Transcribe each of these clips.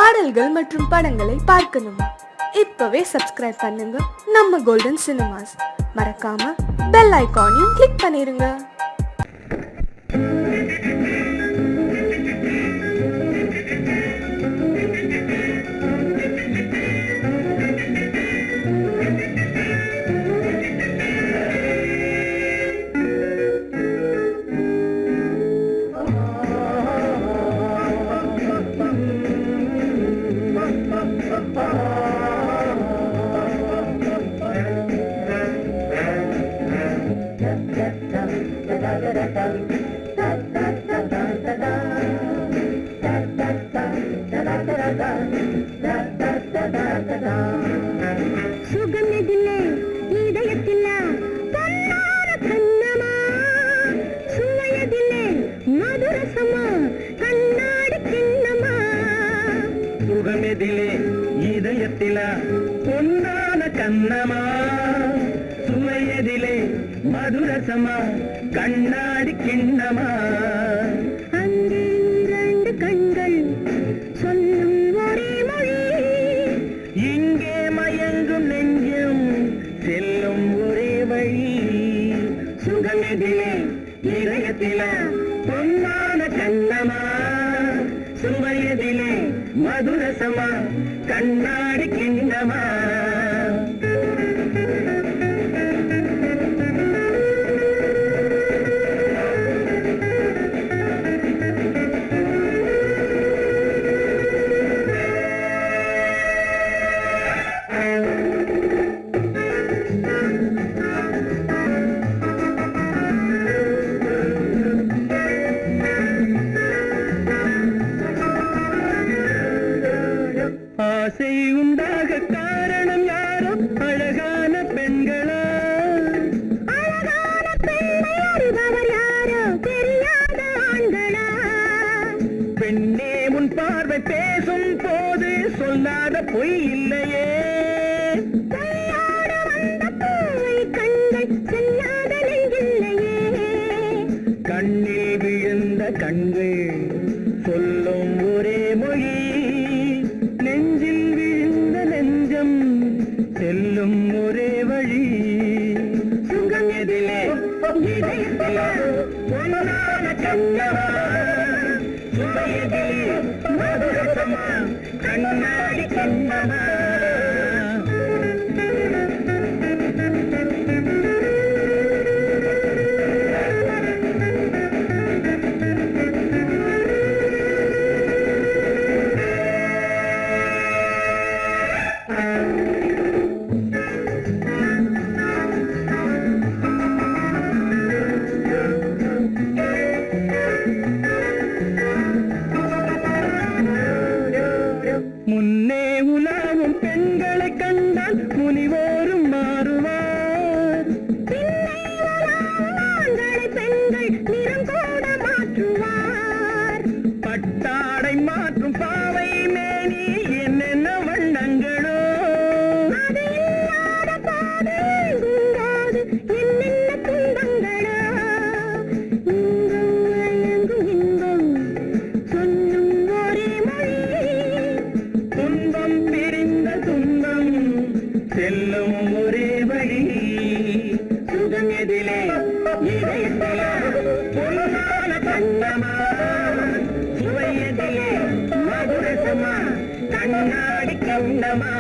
பாடல்கள் மற்றும் படங்களை பார்க்கணுமா? இப்பவே சப்ஸ்கிரைப் பண்ணுங்க நம்ம கோல்டன் சினிமாஸ். மறக்காம பெல் ஐகானையும் கிளிக் பண்ணிருங்க. சுகமெதிலே இதயத்திலா பொன்னார கண்ணமா, சுவையதிலே மதுரசமா கண்ணாடி கிண்ணமா. சுகமெதிலே இதயத்திலா பொன்னான கண்ணமா, சுவையதிலே மதுரசமா கண்ணாடி கிண்ணமா. அங்கே இரண்டு கண்கள் சொல்லும் ஒரே மொழி, இங்கே மயங்கும் நெஞ்சம் செல்லும் ஒரே வழி. சுகமெதிலே இதயத்திலா பொன்னான கண்ணமா, சுவையதிலே மதுரசமா கண்ணாடி கிண்ணமா. ஆசை உண்டாக காரணம் யாரோ அழகான பெண்களா, அழகான பெண்ணை அறிபவர் யாரோ தெரியாத ஆண்களா. பெண்ணே உன் பார்வை பேசும் போது சொல்லாத பொய் இல்லையே. கையோடு வந்த பூவை கண்கள் செல்லாத நெஞ்சில்லையே. கண்ணில் விழுந்த கண்கள் சொல்லும் ஒரே மொழி, நெஞ்சில் விழுந்த நெஞ்சம் செல்லும் ஒரே வழி. சுகம் எதிலே இதயத்திலே பொன்னான கண்ணமா, சுவையதிலே மதுரசமா கண்ணாடி கிண்ணமா. முன்னே உலாவும் பெண்களை கண்டால் முனிவோரும் மாறுவார், பின்னை உலாவும் ஆண்களை பெண்கள் நிறம் கூட மாற்றுவார். பட்டாடை மாற்றும் பாவை மேனி என்னென்ன வண்ணங்களோ. அது இல்லாத போது எங்கும்போது என்னென்ன துன்பங்களோ. இங்கும் அயங்கும் இன்பம் சொல்லும் ஒரே மொழி, துன்பம் பிரிந்த துன்பம் செல்லும் ஒரே வழி. சுகம் எதிலே இதயத்திலே பொன்னான கண்ணமா, சுவையதிலே மதுரசமா கண்ணாடி கிண்ணமா.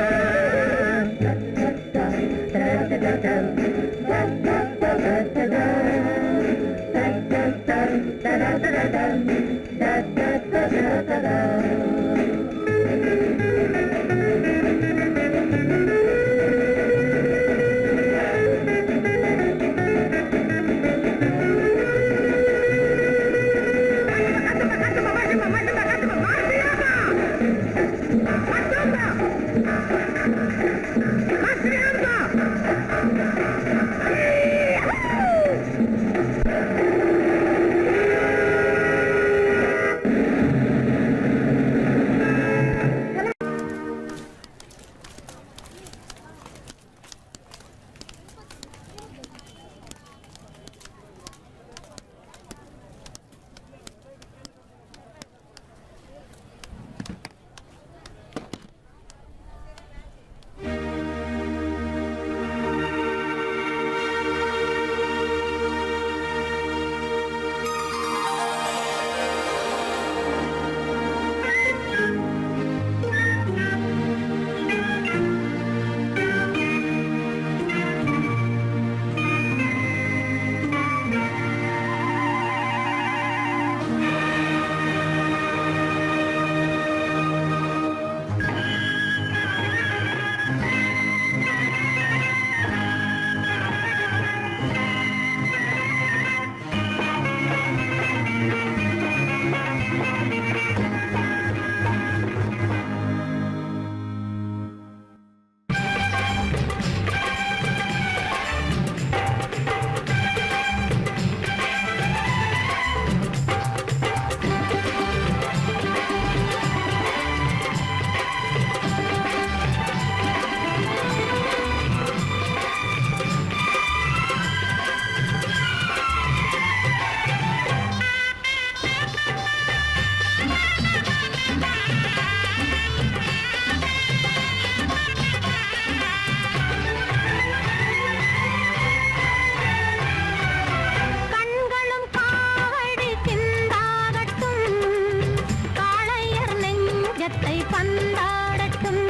பந்தாடட்டும்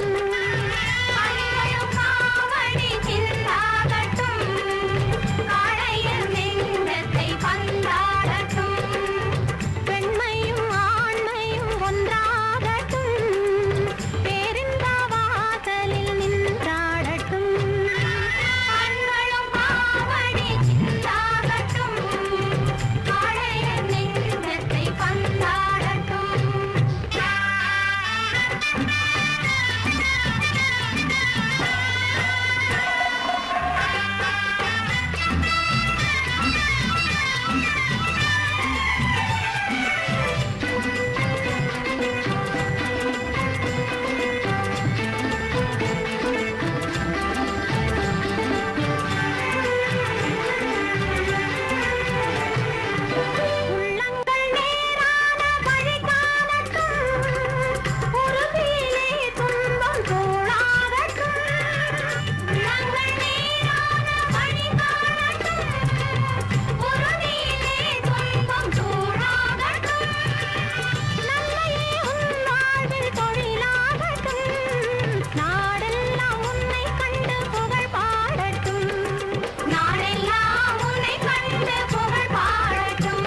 காவடி சிந்தாகட்டும் காளையர் நெஞ்சத்தை பந்தாடட்டும் பெண்மையும் ஆண்மையும் ஒன்றாகட்டும் பேரின்ப வாசலில் நின்றாடட்டும் கண்களும் காவடி சிந்தாகட்டும் காளையர் நெஞ்சத்தை பந்தாடட்டும் உள்ளங்கள் நேரான வழி காணட்டும் உறுதியிலே துன்பம் தோளாகட்டும் உள்ளங்கள் நேரான வழி காணட்டும் உறுதியிலே துன்பம் தோளாகட்டும் நல்லையே உன் வாழ்வில் தொழிலாகட்டும் நாடெல்லாம் உன்னை கண்டு புகழ் பாடட்டும் நாடெல்லாம் உன்னை கண்டு புகழ் பாடட்டும்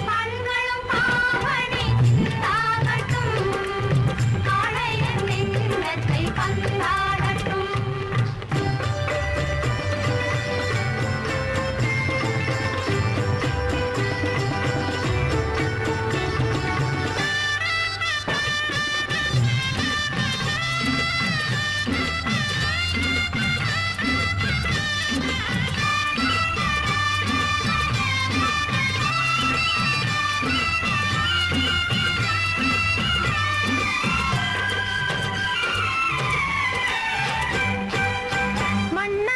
கண்களும் காவடி சிந்தாகட்டும் காளையர் நெஞ்சத்தை பந்தாடட்டும்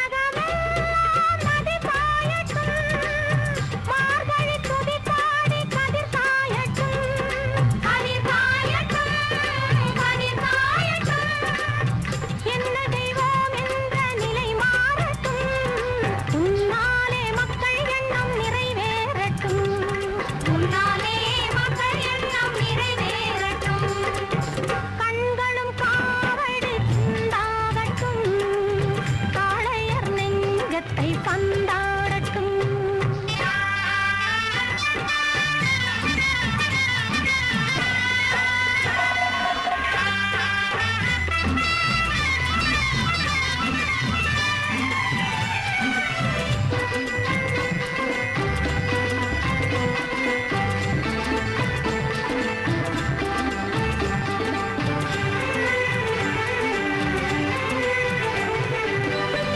மன்னகமெல்லாம் நதி பாயட்டும் மார்கழி துதி பாடி கதிர் காயட்டும் கதிர் காயட்டும் கதிர் காயட்டும் என்ன தெய்வம் என்ற நிலை மாறட்டும் உன்னாலே மக்கள் எண்ணம் நிறைவேறட்டும் உன்னாலே மக்கள் எண்ணம் நிறைவேறட்டும் கண்களும் காவடி சிந்தாகட்டும் காளையர் நெஞ்சத்தை பந்தாடட்டும்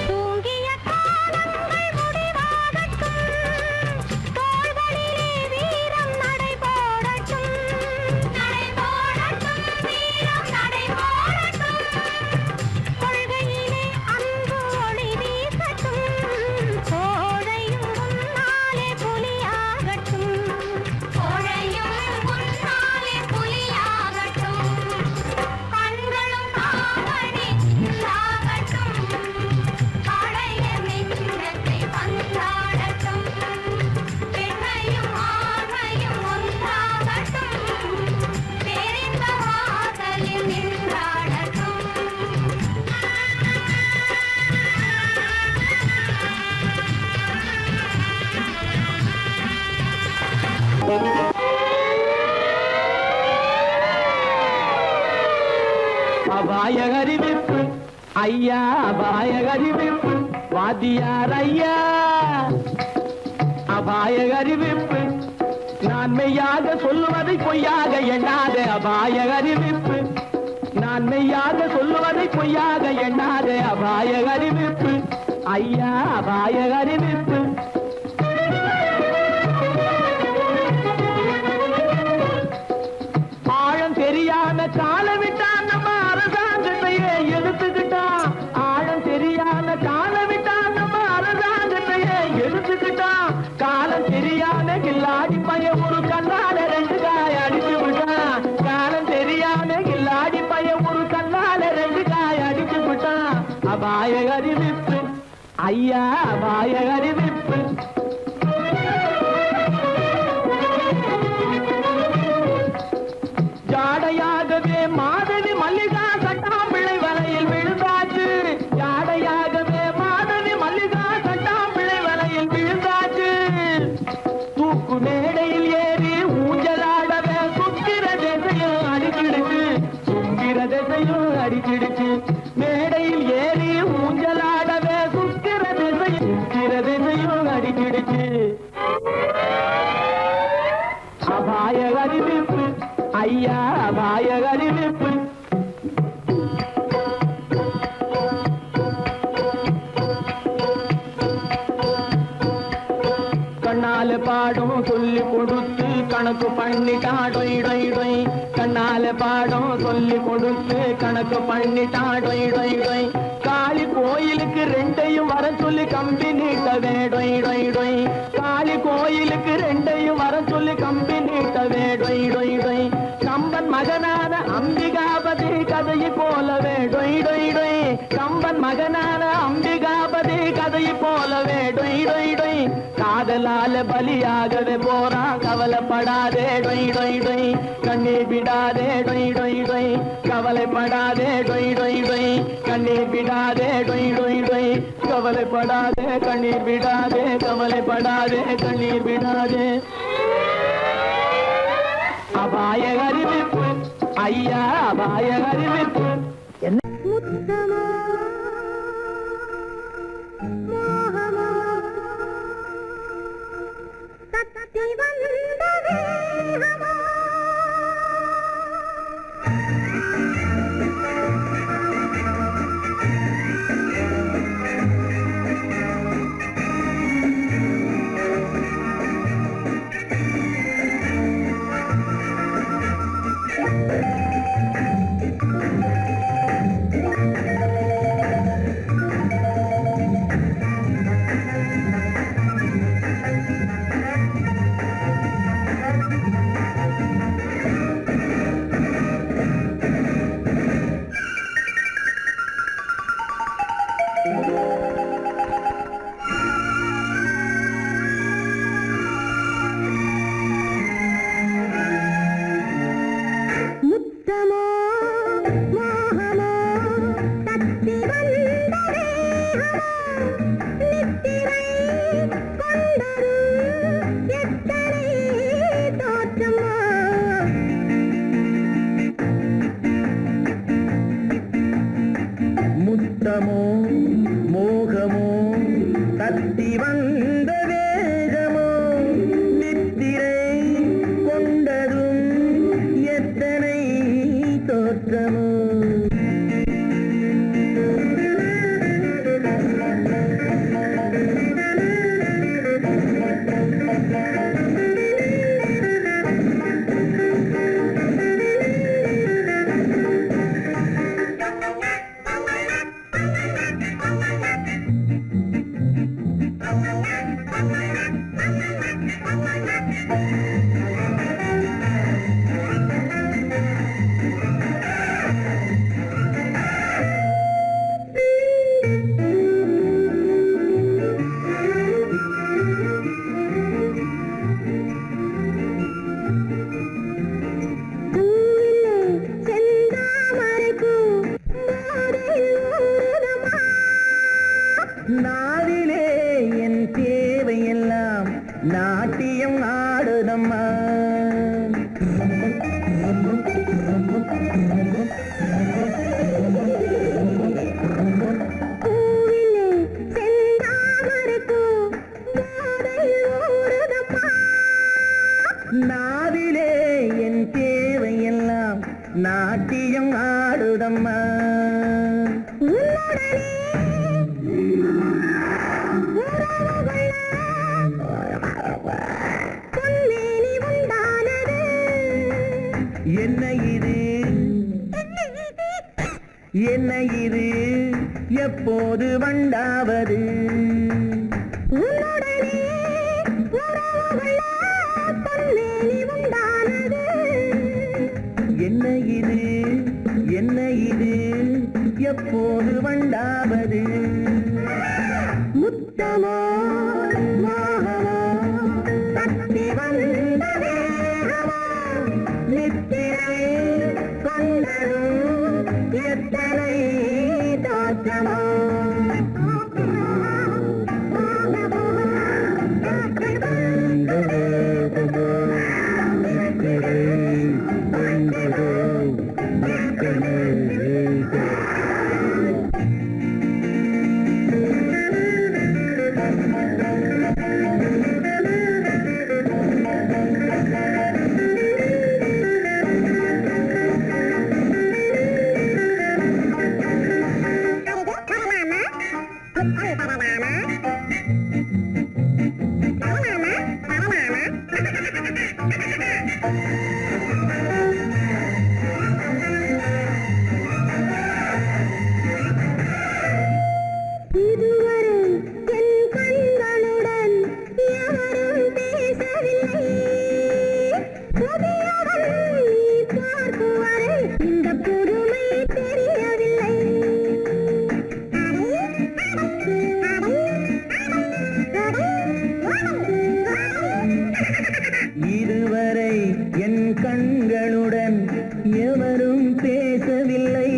தூங்கிய காலங்கள் முடிவாகட்டும் தோள்களிலே வீரம் நடைபோடட்டும் நடைபோடட்டும் வீரம் நடைபோடட்டும் கொள்கையிலே அன்பு ஒளி வீசட்டும் கோழையும் உன்னாலே புலியாகட்டும் கோழையும் உன்னாலே புலியாகட்டும் கண்களும் காவடி சிந்தாகட்டும் காளையர் நெஞ்சத்தை பந்தாடட்டும் பெண்மையும் ஆண்மையும் ஒன்றாகட்டும் பேரின்ப வாசலில் நின்றாடட்டும் அபாய அறிவிப்பு ஐயா அபாய அறிவிப்பு வாத்தியார் ஐயா அபாய அறிவிப்பு நான் மெய்யாக சொல்லுவதை பொய்யாக எண்ணாத அபாய அறிவிப்பு நான் மெய்யாக சொல்லுவதை பொய்யாக எண்ணாத அபாய அறிவிப்பு ஐயா அபாய அறிவிப்பு ஆழம் தெரியாத காலம் விட்டான் நம்ம அரசாங்கத்தையே எடுத்துக்கிட்டான் ஆழம் தெரியாத காலம் விட்டான் நம்ம அரசாங்கத்தையே எடுத்துக்கிட்டான் காலம் தெரியாத கில்லாடி பைய ஒரு கண்ணால 2 காய் அடிச்சு விட்டான் அபாய அறிவிப்பு ஐயா அபாய அறிவிப்பு ஜாடையாகவே மாதவி மல்லிகா சட்டாம்பிள்ளை வலையில் விழுந்தாச்சு ஜாடையாகவே மாதவி மல்லிகா சட்டாம்பிள்ளை வலையில் விழுந்தாச்சு தூக்கு மேடையில் ஏறி ஊஞ்சலாடவே சுக்கிர திசையும் அடிச்சிடுச்சு சுக்கிர திசையும் அடிச்சிடுச்சு மேடையில் ஏறி ஊஞ்சலாடவே சுக்கிர திசையும் அடிச்சிடுச்சு அபாய அறிவிப்பு ஐயா அபாய அறிவிப்பு கண்ணால பாடம் சொல்லி கொடுத்து கணக்கு பண்ணிட்டா டொய் டொய் டொய் கண்ணால பாடம் சொல்லி கொடுத்து கணக்கு பண்ணிட்டா டொய் டொய் டொய் காளி கோயிலுக்கு ரெண்டையும் வர சொல்லி கம்பி நீட்டவே டொய் டொய் டொய் காளி கோயிலுக்கு ரெண்டையும் வர சொல்லி கம்பி நீட்டவே டொய் டொய் டொய் கம்பன் மகனான அம்பிகாபதி கதையை போலவே டொய் டொய் டொய் கம்பன் மகனான அம்பிகாபதி கதையை போலவே டொய் டொய் டொய் காதலால பலியாகவே போறான் கவலைப்படாதே டொய் டொய் டொய் கண்ணீர் விடாதே டொய் டொய் டொய் கவலைப்படாதே டொய் டொய் டொய் கண்ணீர் விடாதே டொய் டொய் டொய் கவலைப்படாதே கண்ணீர் விடாதே கவலைப்படாதே கண்ணீர் விடாதே அபாய அறிவிப்பு ஐயா அபாய அறிவிப்பு முத்தமோ மோகமோ தத்தி வந்த வேகமோ முத்தமோ மோகமோ தத்தி வந்த வேகமோ நித்திரை கொண்டரு எத்தனை தோற்றமோ முத்தமோ மோகமோ தத்தி வந்த வேகமோ நித்திரை கொண்டதும் எத்தனை தோற்றமோ பூவிலே செந்தாமரைப்பூ போதையில் ஊறுதம்மா. நாவிலே என் தேவையெல்லாம் நாட்டியம் ஆடுதம்மா பூவிலே செந்தாமரைப்பூ போதையில் ஊறுதம்மா. நாவிலே என் தேவையெல்லாம் நாட்டியம் ஆடுதம்மா உன்னுடனே உறவு கொள்ள பொன்மேனி உண்டானது. என்ன இது என்ன இது எப்போது வண்டாவது உன்னுடனே உறவு கொள்ள பொன்மேனி உண்டானது. என்ன இது என்ன இது எப்போது வண்டாவது முத்தமோ மோகமோ தத்தி வந்த வேகமோ நித்திரை கொண்டதும் எத்தனை தோற்றமோ இதுவரை என் கண்களுடன் எவரும் பேசவில்லை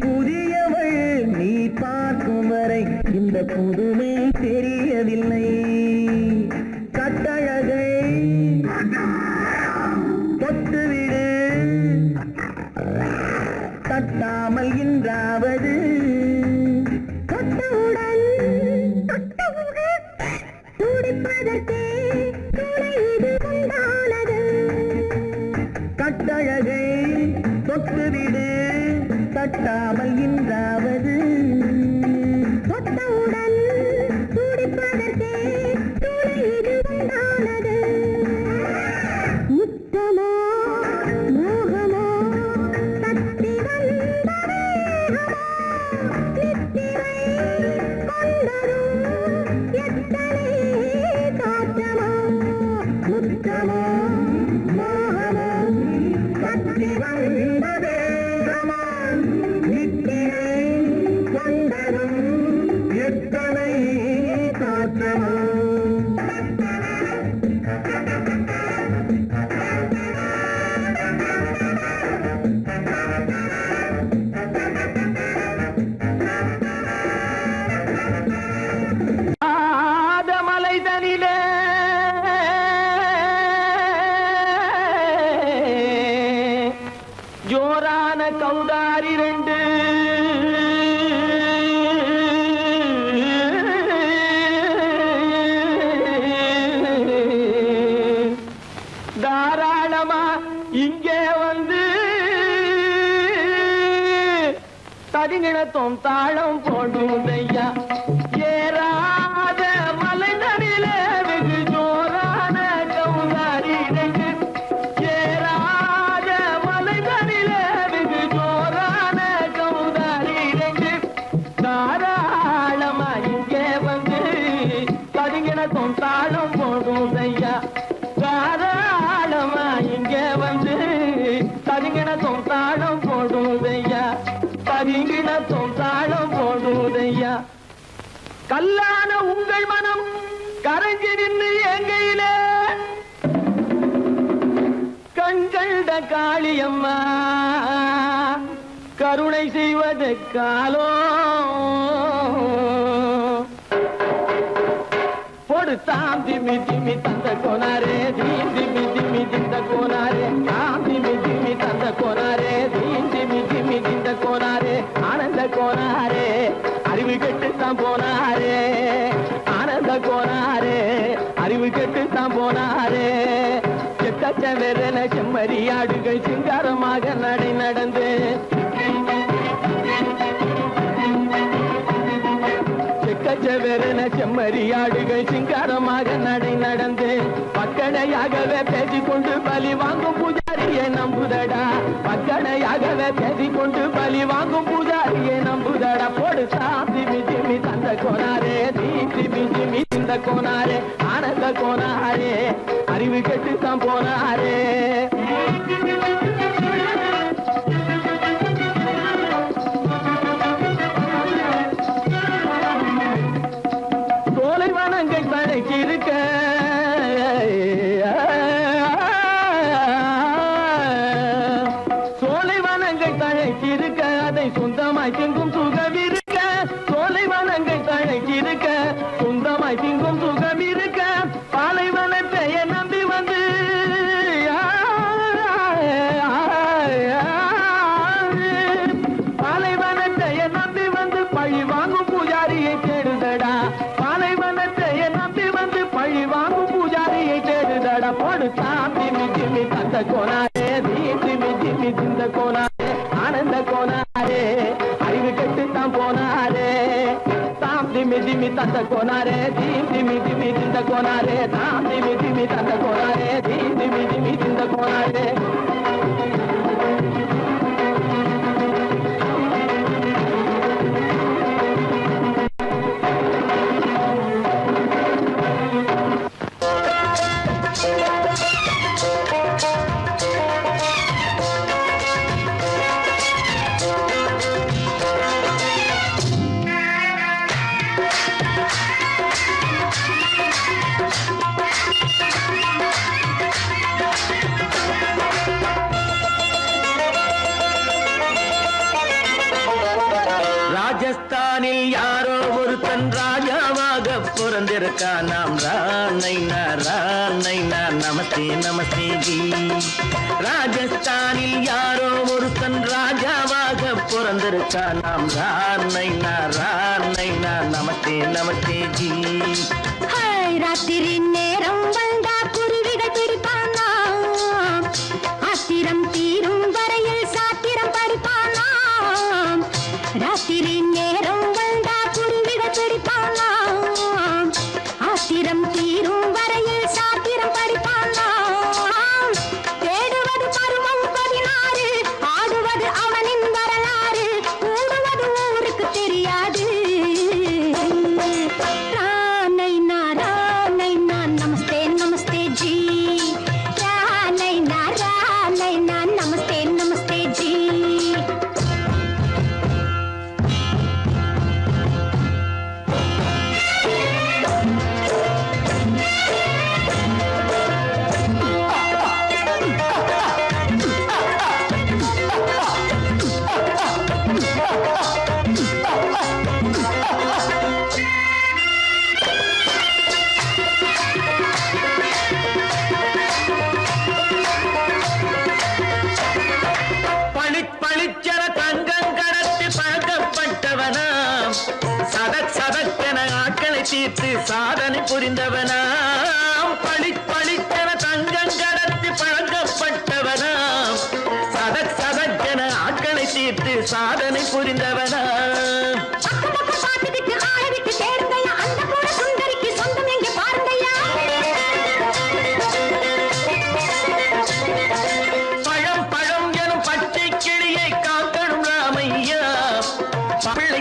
புதியவள் நீ பார்க்கும் வரை இந்த புதுமை தெரியவில்லை கட்டழகை தொட்டுவிடு தட்டாமல் இன்றாவது தொட்டவுடன் துடிப்பதற்கே துணை இது உண்டானது கட்டழகை தொட்டுவிடு தட்டாமல் இன்றாவது தொட்டவுடன் துடிப்பதற்கே துணை இது உண்டானது முத்தமோ மோகமோ தத்தி வந்த வேகமோ நித்திரை கொண்டதும் எத்தனை தோற்றமோ முத்தமோ மோகமோ தத்தி வந்த வேகமோ நித்திரை கொண்டதும் எத்தனை தோற்றமோ ஆதமலை தனிலே ஜோரான கௌதாரி ரெண்டு தாராளமா இங்கே வந்து தடிநிலத்தும் தாளம் போடுதையா ஏறாத மலை நடிலே வெகு ஜோரான கௌதாரி ரெண்டு ஏறாத மலை நடிலே வெகு ஜோரான கௌதாரி ரெண்டு தாராளமா இங்கே வந்து தடிநிலத்தும் தாளம் போடுதையா தாராளமா இங்கே வந்து தடிநிலத்தும் தாளம் போடுதையா பரிங்கிணத்தும் தாளம் போடுதையா கல்லான உங்கள் மனம் கரைஞ்சி நின்று எங்கையிலே கண்கண்ட காளியம்மா கருணை செய்வது காலோ பொடுத்தாம் திமி திமி தந்த கோனாரே தீம் திமி திமி திந்த கோனாரே தாம் திமி திமி தந்த கோனாரே தீம் திமி திமி திந்த கோனாரே ஆனந்த கோனாரே அறிவு கெட்டுத்தான் போனாரே ஆனந்த கோனாரே அறிவு கெட்டுத்தான் போனாரே செக்கச்சவென செம்மறியாடுகள் சிங்காரமாக நடை நடந்து செக்கச்சவென செம்மறியாடுகள் சிங்காரமாக நடை நடந்து பக்கடையாகவே பேசிக்கொண்டு பலி வாங்கும் பூஜாரியை நம்புதடா பக்கடையாகவே பேசிக்கொண்டு பலி வாங்கும் பூஜாரியை நம்புதடா போடுதா திமி திமி தந்த கோனாரே நீ திமி திமி இந்த கோனாரே ஆனந்த கோனாரே அறிவு கெட்டுத்தான் போனாரே வனங்கள் தழைச்சிருக்க அதை சொந்தமாய் திங்கும் சுகம் இருக்க சோலைவனங்கள் தழைச்சிருக்க சொந்தமாய் திங்கும் சுகம் இருக்க பாலைவனத்தை நம்பி வந்து பாலைவனத்தை நம்பி வந்து பழி வாங்கும் பூஜாரியை தேடுதடா பாலைவனத்தை நம்பி வந்து பழி வாங்கும் பூஜாரியை தேடுதடா போடு சாமி ஜிமி தந்த கோனாரே ஜிமி ஜிமி திந்த கோனாரே ஆனந்த கோனாரே அறிவு கெட்டுத்தான் போனாரே தாம் திமி திமி தந்த கோனாரே திமி திமி திந்த கோனாரே தாம் திமி திமி தந்த கோனாரே திமி திமி திந்த கோனாரே ராஜஸ்தானில் யாரோ ஒருத்தன் ராஜாவாக பிறந்திருக்கா நாம் ராணைனா நமஸ்தே நமஸ்தே ஜி ராஜஸ்தானில் யாரோ ஒருத்தன் ராஜாவாக பிறந்திருக்கா நாம் ராணைனா நமஸ்தே நமஸ்தே ஜி ராத்திரி நேரம் வந்தா குருவிகள் பிடிப்பானா ஆத்திரம் தீரும் வரையில் சாத்திரம் படிப்பானா ராத்திரி நேரம் வந்தா குருவிகள் பிடிப்பானா ஆத்திரம் தீரும் வரையில் சாத்திரம் படிப்பானா தேடுவது பருவம் 16 ஆடுவது அவனின் வரலாறு கூடுவது ஊருக்கு தெரியாது நமஸ்தே நமஸ்தே ஜி நமஸ்தே நமஸ்தே ஜி பளிச்சர தங்கம் கடத்தி பழக்கப்பட்டவனாம் சதக்கென ஆட்களை தீர்த்து சாதனை புரிந்தவனாம் பளிச்சர தங்கம் கடத்தி பழக்கப்பட்டவனாம் சதக்கென ஆட்களை தீர்த்து சாதனை புரிந்தவனாம்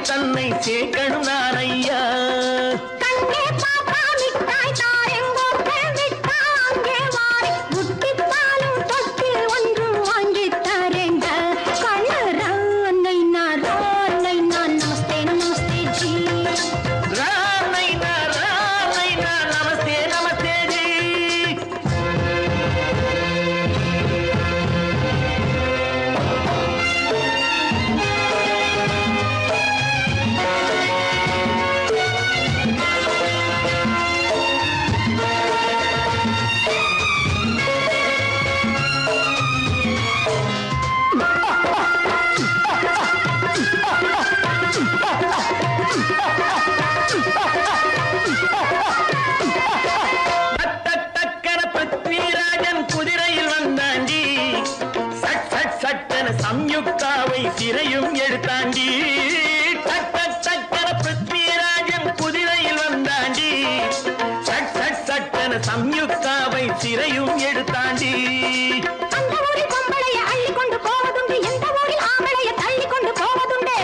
தன்னை சேர்க்கணும் நான் ஐயா கண்ணே பாப்பா மிட்டாய் தாரெங்கோ கேள்விட்டா அங்கே வாரி புட்டி பாலும் தொட்டி ஒன்று வாங்கி தரேங்க கண்ணு ராணைனா நமஸ்தே நமஸ்தே ஜி ராணைனா நமஸ்தே நமஸ்தே ஜி சம்யுக்தாவை சிறையும் எடுத்தாண்டி சக்கர பிருத்விராஜன் குதிரையில் வந்தாண்டி சட்டன சம்யுக்தாவை சிறையும் எடுத்தாண்டி அந்த ஊரில் பொம்பளைய அள்ளி கொண்டு போவதுண்டு எந்த ஊரில் ஆம்பளைய தள்ளி கொண்டு போவதுண்டு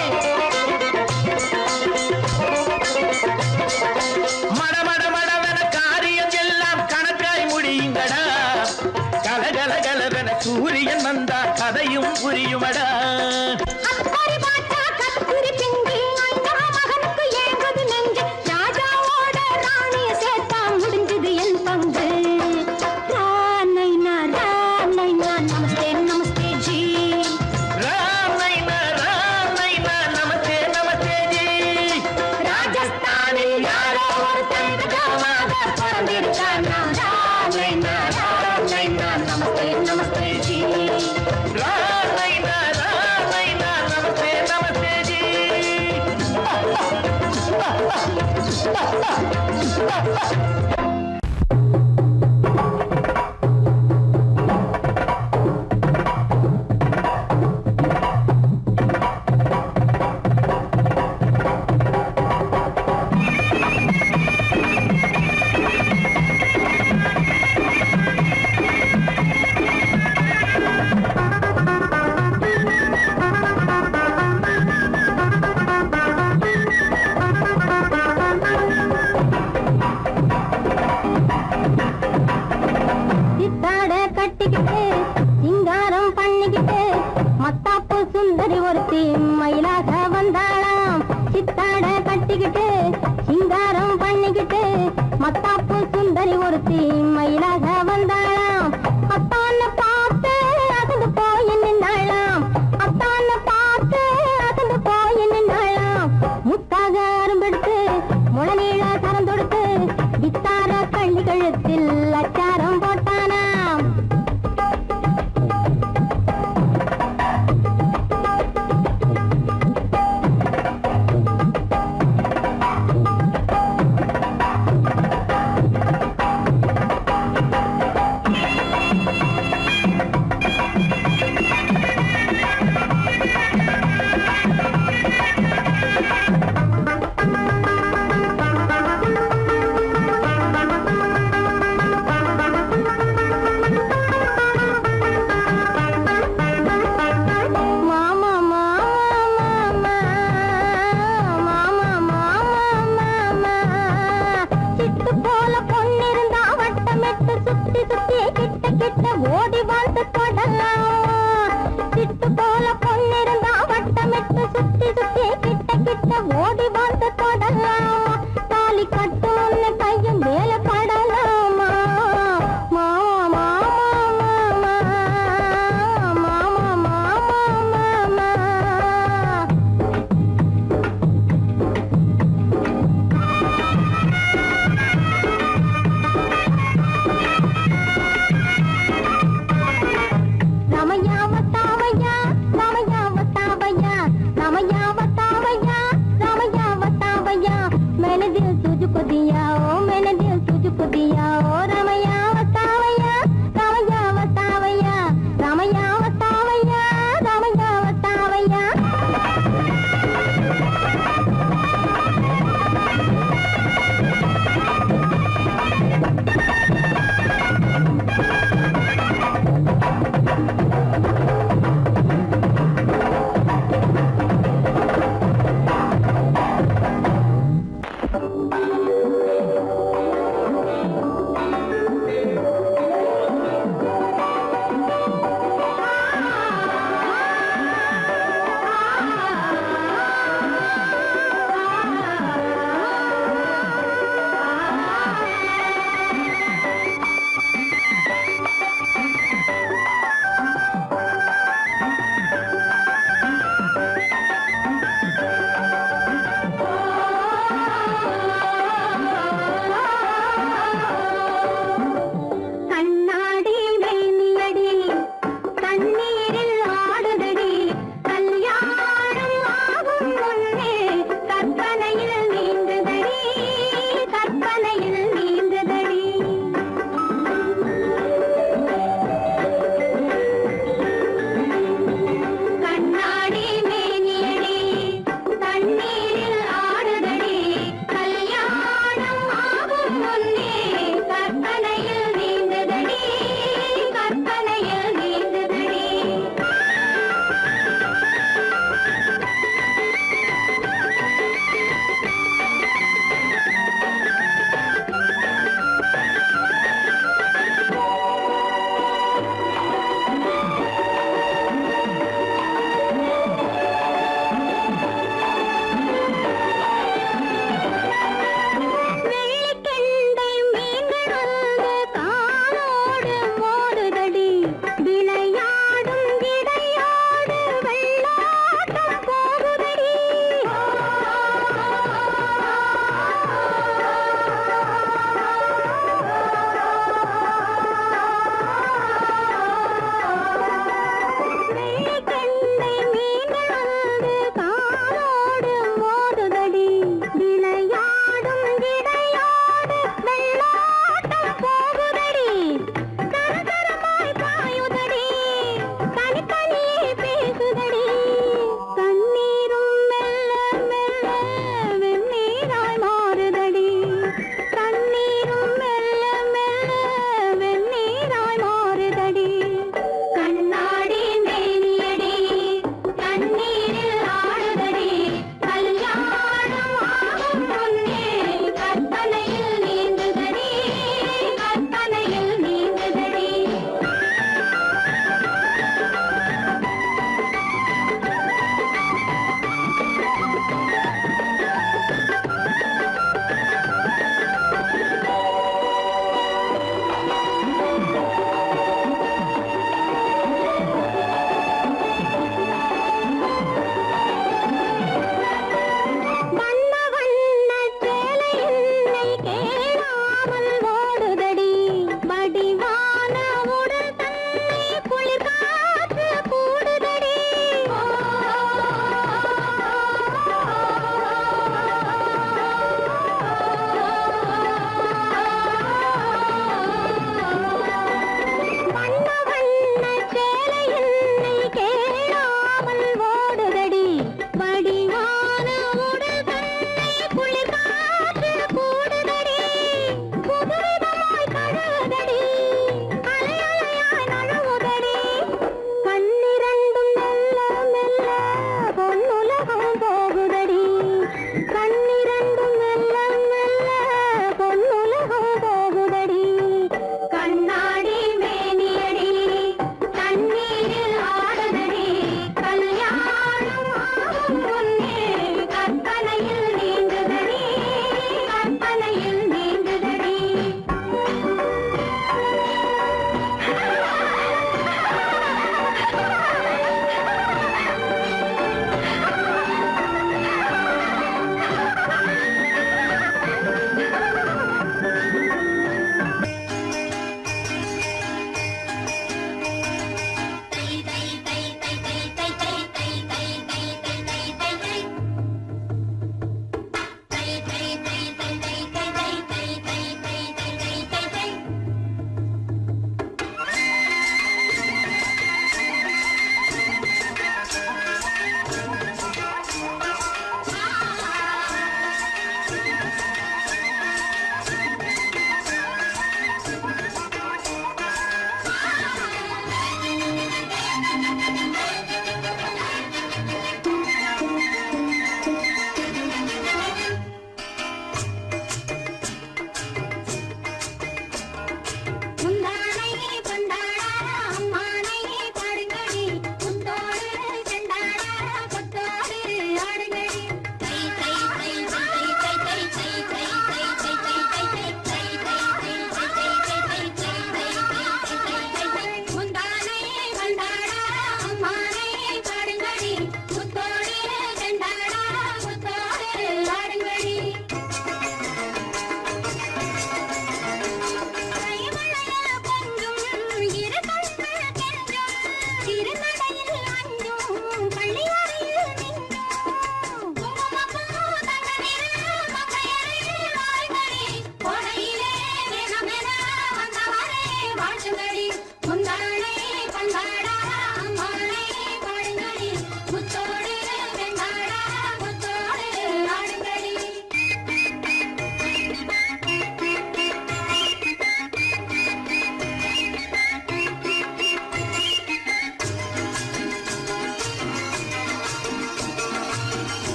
மடவென காரியம் எல்லாம் கணக்காய் முடியுங்கடா கலகலகலவென சூரியன் வந்தா கதையும் புரியுமடா அக்கறை பாட்டா கத்திரி பிங்கி ஐயா மகனுக்கு ஏங்குது நெஞ்சு ராஜாவோட ராணிய சேர்த்தா முடிஞ்சது என் பங்கு ராணைனா நமஸ்தே நமஸ்தே ஜி சித்தாட கட்டிக்கிட்டு சிங்காரம் பண்ணிக்கிட்டு மத்தாப்பு சுந்தரி ஒருத்தி மயிலாக வந்தாளாம். சித்தாட கட்டிக்கிட்டு சிங்காரம் பண்ணிக்கிட்டு மத்தாப்பு சுந்தரி ஒருத்தி மயிலாக வந்தாளாம். அத்தான பார்த்து அகந்து போய் நின்றாளாம். அத்தான பார்த்து அகந்து போய் நின்றாளாம். முத்தாக அரும்பெடுத்து முளநீள கரம் தொடுத்து வித்தார கள்ளி கழுத்தில் அச்சாரம் போட்டானாம்.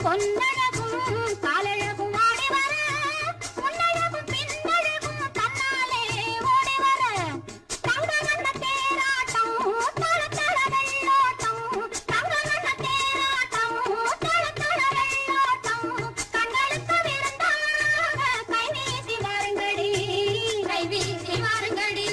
பொன்னழகும் காலழகும் ஆடி வர பொன்னழகும் பின்னழகும் தன்னாலே ஓடி வர தங்க வண்ண தேராட்டம் தள தள வெள்ளோட்டம் தங்க வண்ண தேராட்டம் தள தள வெள்ளோட்டம் கண்களுக்கு விருந்தாக கை வீசி வாருங்கடி கை வீசி வாருங்கடி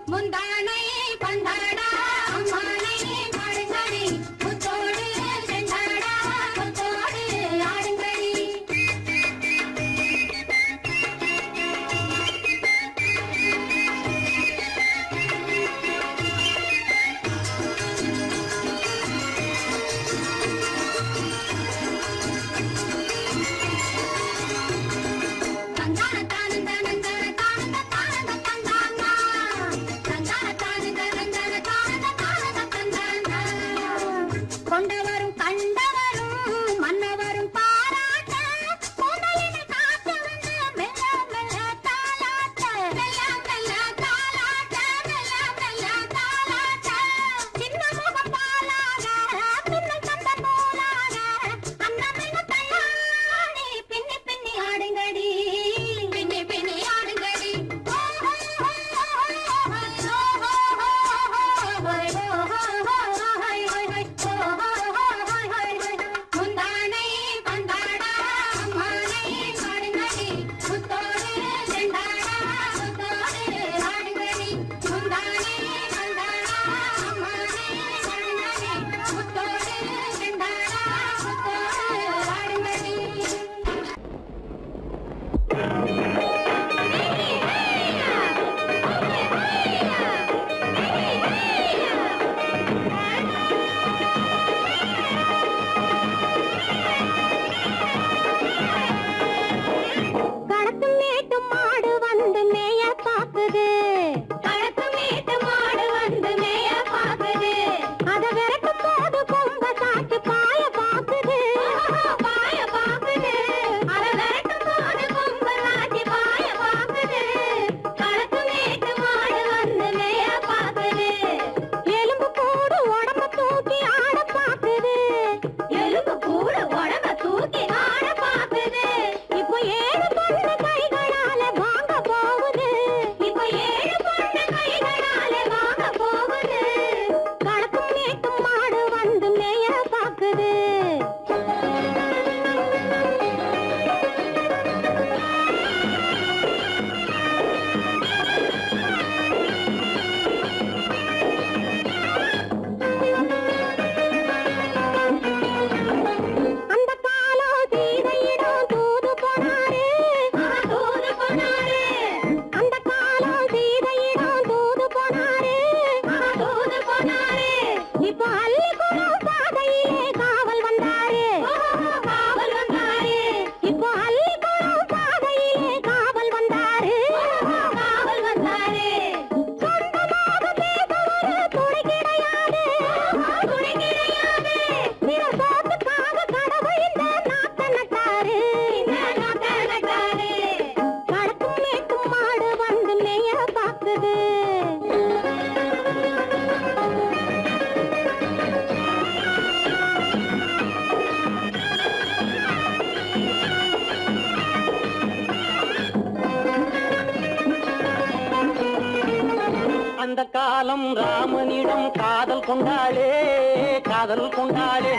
முந்தானை பந்தாடா அம்மானை பாடுங்கடி முத்தோடு செண்டாடா முத்தோடு ஆடுங்கடி தந்தான தானந்த நந்தன தானந்த தானந்த தந்தானா தந்தான தானந்த நந்தன தானந்த தானந்த தந்தானா கொண்டவரும் கண்டவரும் மன்னவரும் பாராட்ட கூந்தலினை காத்து வந்து மெல்ல மெல்ல தாலாட்ட மெல்ல மெல்ல தாலாட்ட மெல்ல மெல்ல தாலாட்ட சின்ன முகம் பாலாக பின்னல் தந்த நூலாக அன்னமென தள்ளாடி பின்னி பின்னி ஆடுங்கடி பின்னி பின்னி ஆடுங்கடி முந்தானை பந்தாடா அம்மானை பாடுங்கடி முத்தோடு செண்டாடா முத்தோடு ஆடுங்கடி முந்தானை பந்தாடா அம்மானை பாடுங்கடி முத்தோடு செண்டாடா முத்தோடு ஆடுங்கடி களத்து மேட்டு மாடு வந்து மேய பாக்குது களத்து மேட்டு மாடு வந்து மேய பாக்குது அத விரட்டும் போது கொம்ப சாச்சு பாய பாக்குது பாய பாக்குது அத விரட்டும் போது கொம்ப சாச்சு பாய பாக்குது களத்து மேட்டு மாடு வந்து மேய பாக்குது எலும்பு கூடு உடம்ப தூக்கி ஆட பாக்குது எலும்பு கூடு உடம்ப தூக்கி ஆட பாக்குது இப்போ ஏழு பொண்ணு கைகளால வாங்க போகுது இப்போ ஏழு பொண்ணு கைகளால வாங்க போகுது களத்தும் மேட்டும் மாடு வந்து மேய பாக்குது அந்த காலம் சீதையிடம் தூது போனாரு தூது போனாரு அந்த காலம் சீதையிடம் தூது போனாரு தூது போனாரு இப்போ அள்ளிக்குளம் பாதையிலே காவல் வந்தாரு காவல் வந்தாரு இப்போ அள்ளிக்குளம் பாதையிலே காவல் வந்தாரு காவல் வந்தாரு சொந்தமாக பேச ஒரு துணை கிடையாது துணை கிடையாது பிற சோத்துக்காக கடவுள் இந்த நாட்டை நட்டாரு இந்த நாட்டை நட்டாரு களத்தும் மேட்டும் மாடு வந்து மேய பாக்குது அந்த காலம் ராமனிடம் காதல் கொண்டாளே காதல் கொண்டாளே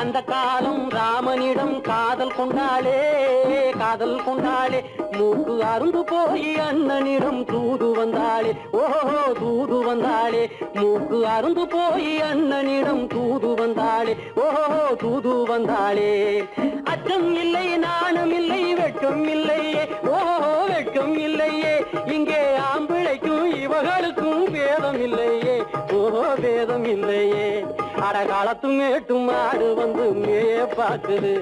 அந்த காலம் ராமனிடம் காதல் கொண்டாளே காதல் கொண்டாளே மூக்கு அருந்து போய் அண்ணனிடம் தூது வந்தாளே ஓஹோ தூது வந்தாளே மூக்கு அருந்து போய் அண்ணனிடம் தூது வந்தாளே ஓஹோ தூது வந்தாளே அச்சம் இல்லை நாணம் இல்லை வெட்கம் இல்லையே ஓஹோ வெட்கம் இல்லையே இங்கே ஆம்பிளைக்கும் இவர்களுக்கும் பேதம் இல்லையே ஓஹோ பேதம் இல்லையே அட காலத்து மேட்டும் மாடு வந்து மேய பாக்குது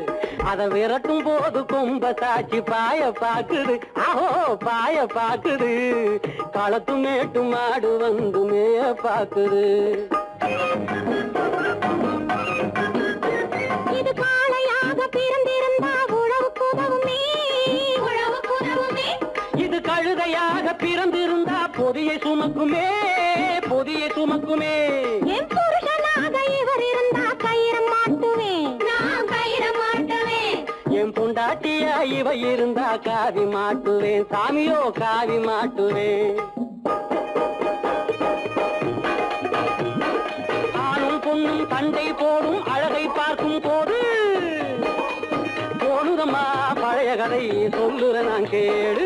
அத விரட்டும் போது கொம்ப சாட்சி பாய பாக்குது ஆஹோ பாய பாக்குது களத்து மேட்டும் மாடு வந்து மேய பாக்குது இது காளையாக பிறந்திருந்தா உழவுக்கு உதவுமே இது கழுதையாக பிறந்திருந்தா பொதியை சுமக்குமே பொதியை சுமக்குமே. என் புருஷனாக இவர் இருந்தா கயிறு மாட்டுவேன், நான் கயிறு மாட்டுவேன். என் பொண்டாட்டியா இவ இருந்தா காவி மாட்டுவேன், சாமியோ காவி மாட்டுவேன். ஆணும் பொண்ணும் சண்டை போடும் அழகை பார்க்கும் போது தோணுதம்மா பழைய கதை சொல்லுற நான் கேளு,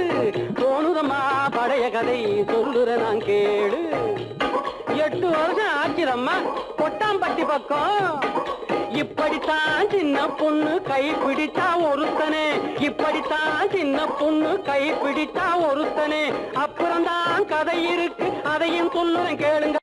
தோணுதம்மா பழைய கதை சொல்லுற நான் கேளு. 8 வருஷம் ஆச்சுதம்மா கொட்டாம்பட்டி பக்கம். இப்படித்தான் சின்ன பொண்ணு கை பிடித்தா ஒருத்தனே, இப்படித்தான் சின்ன பொண்ணு கை பிடித்தா ஒருத்தனே. அப்புறம்தான் கதை இருக்கு அதையும் சொல்லுறேன் கேளுங்க.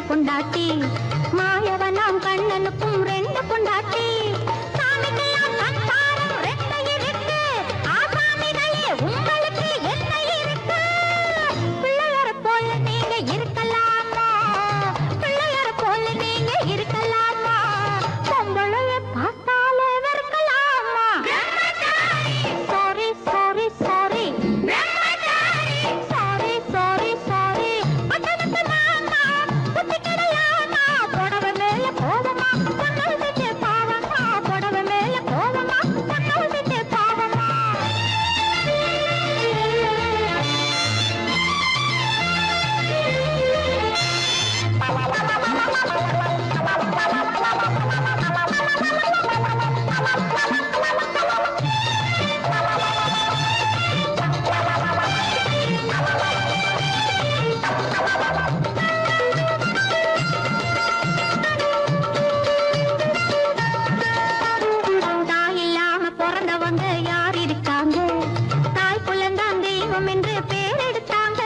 பொண்டாட்டி மாயவனாம் கண்ணனுக்கும் 2 பொண்டாட்டி. சாமிக்கெல்லாம் சம்சாரம் 2 இருக்கு, ஆசாமிகளே உங்களுக்கு என்ன இருக்கு? பிள்ளையார போல நீங்க இருக்கலாமா, பிள்ளையார போல நீங்க இருக்கலாமா, பொம்பளைய பார்த்தாலே வெறுக்கலாமா? Sorry sorry sorry sorry sorry sorry. பட்டணத்து மாமா புத்திக்கிடலாமா, புடவை மேல கோவமா பொண்ணு செஞ்சு பாவமா, புடவை மேல கோவமா பொண்ணு செஞ்சு பாவமா. தாய் இல்லாம பிறந்தவங்க யார் இருக்காங்க, தாய் குலந்தான் தெய்வம் என்று பேர் எடுத்தாங்க.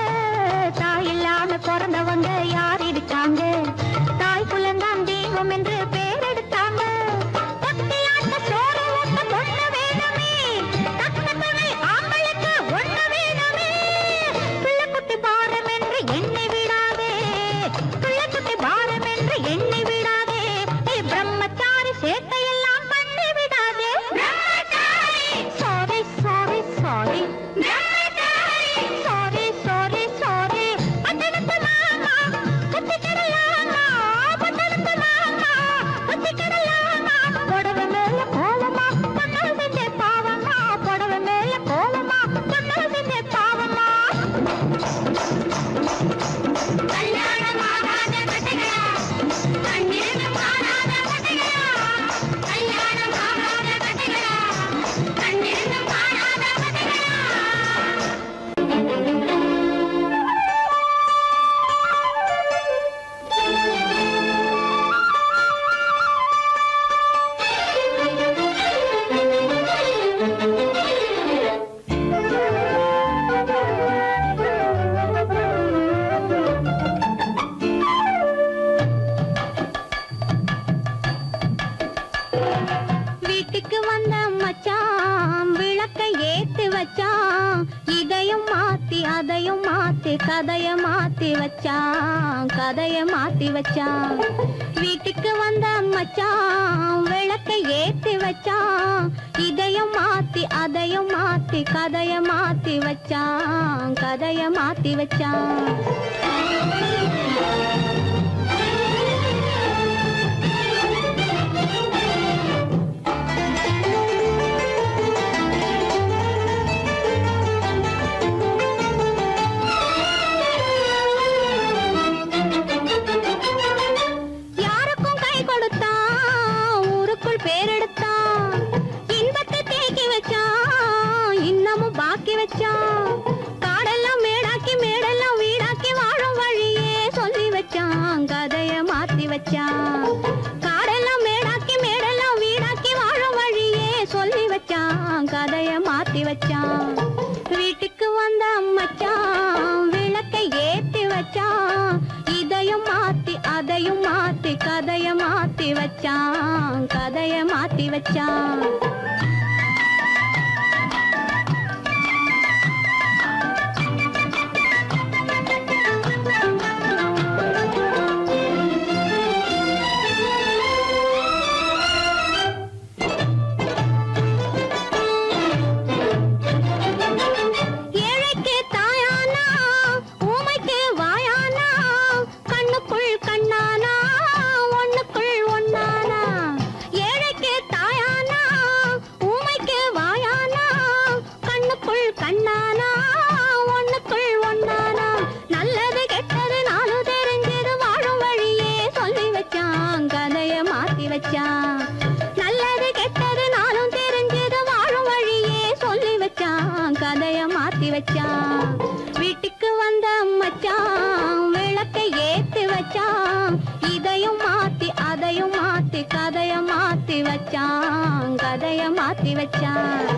தாய் இல்லாம பிறந்தவங்க யார் இருக்காங்க, தாய் குலந்தான் தெய்வம் என்று பேர் எடுத்தாங்க. பக்தியாட்ட சோறு ஊட்ட பொண்ணு வேணுமே, தக்க துணை ஆம்பளுக்கு ஒண்ணு வேணுமே. பிள்ளைக்குட்டி பாரம் என்று எண்ணி விடாதே, பிள்ளைக்குட்டி பாரம் என்று எண்ணி விடாதே. நீ பிரம்மச்சாரி சேட்டையெல்லாம் பண்ணி விடாதே. Sorry sorry sorry sorry sorry sorry. பட்டணத்து மாமா புத்திக்கிடலாமா, பட்டணத்து மாமா புத்திக்கிடலாமா, புடவை மேல கோவமா பொண்ணு செஞ்சு பாவமா, புடவை மேல கோவமா பொண்ணு செஞ்சு பாவமா. கல்யாணமாகாத கட்டைகளா, கண்ணிருந்து மாறாத கட்டைகளா, இதையும் மாத்தி அதையும் மாத்தி கதைய மாத்தி வச்சான், கதைய மாத்தி வச்சான். வீட்டுக்கு வந்த மச்சான் விளக்கை ஏத்தி வச்சான், இதையும் மாத்தி அதையும் மாத்தி கதைய மாத்தி வச்சான், கதைய மாத்தி வச்சான். காடெல்லாம் மேடாக்கி மேடெல்லாம் வீடாக்கி வாழும் வழியே சொல்லி வச்சான், கதைய மாத்தி வச்சான். காடெல்லாம் மேடாக்கி மேடெல்லாம் வீடாக்கி வாழும் வழியே சொல்லி வச்சான், கதைய மாத்தி வச்சான். வீட்டுக்கு வந்த மச்சான் விளக்கை ஏத்தி வச்சான், இதையும் மாத்தி அதையும் மாத்தி கதைய மாத்தி வச்சான், கதைய மாத்தி வச்சான். நல்லது கெட்டது நானும் தெரிஞ்சது வாழும் வழியே சொல்லி வச்சான், கதைய மாத்தி வச்சான். வீட்டுக்கு வந்த மச்சான் விளக்கை ஏத்தி வச்சான், இதையும் மாத்தி அதையும் மாத்தி கதைய மாத்தி வச்சான், கதைய மாத்தி வச்சான்.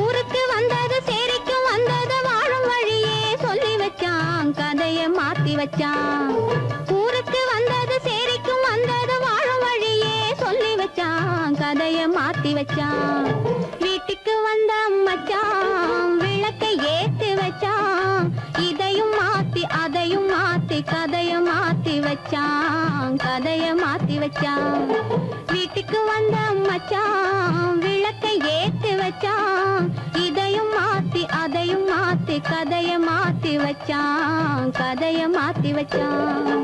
ஊருக்கு வந்தது சேரிக்கும் வந்தது வாழும் வழியே சொல்லி வச்சான், கதைய மாத்தி வச்சான். ஊருக்கு வந்தது சேரிக்கும் வந்தது வாழும் வழியே சொல்லி வச்சான், கதைய மாத்தி வச்சான். வீட்டுக்கு வந்த மச்சான் விளக்கை ஏத்தி வச்சான், இதையும் மாத்தி அதையும் மாத்தி கதைய மாத்தி வச்சான், கதைய மாத்தி வச்சான். வீட்டுக்கு வந்த மச்சான் விளக்கை ஏத்தி வச்சான், இதையும் மாத்தி அதையும் மாத்தி கதைய மாத்தி வச்சான், கதைய மாத்தி வச்சான்.